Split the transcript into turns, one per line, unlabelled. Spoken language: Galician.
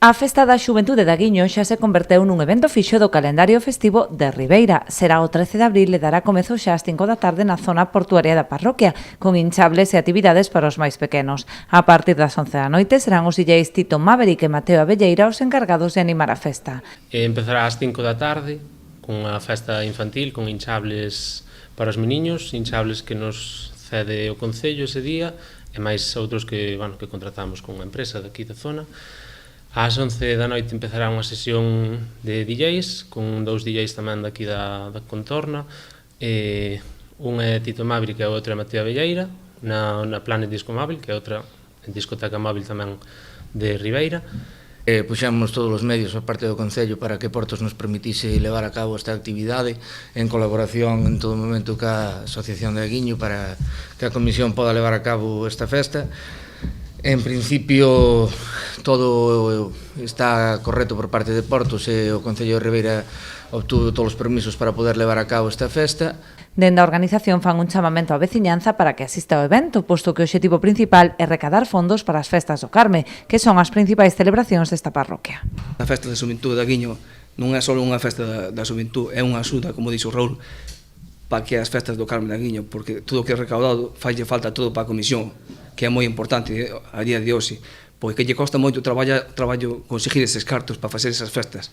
A Festa da Xuventude de Aguiño xa se converteu nun evento fixo do calendario festivo de Ribeira. Será o 13 de abril e dará comezo xa ás 5 da tarde na zona portuaria da parroquia, con hinchables e actividades para os máis pequenos. A partir das 11 da noite serán os DJs Tito Maverick e Mateo Abelleira os encargados de animar a festa.
Empezará ás 5 da tarde, con a festa infantil, con hinchables para os meniños, hinchables que nos cede o Concello ese día, e máis outros que contratamos con unha empresa daqui da zona. Ás 11 da noite empezará unha sesión de DJs, con dous DJs tamén daqui da contorna. Un é Tito Maverick e o outro é Mateo Abelleira, na Planet Disco Móvil, que é outra discoteca móvil tamén de Ribeira.
Puxemos todos os medios a parte do Concello para que Portos nos permitise levar a cabo esta actividade en colaboración en todo momento ca Asociación de Aguiño para que a Comisión poda levar a cabo esta festa. En principio todo está correcto por parte de Portos e o Concello de Ribeira obtuvo todos os permisos para poder levar a cabo esta festa.
Dende a organización fan un chamamento á veciñanza para que asista ao evento, posto que o obxectivo principal é recadar fondos para as festas do Carme, que son as principais celebracións desta parroquia.
A festa da Xuventude de Aguiño non é só unha festa da Xuventude, é unha axuda, como dixo Raúl, para que as festas do Carme de Aguiño, porque todo o que é recaudado falle falta todo para a comisión, que é moi importante a día de hoxe, porque lle costa moito traballo conseguir eses cartos para facer esas festas.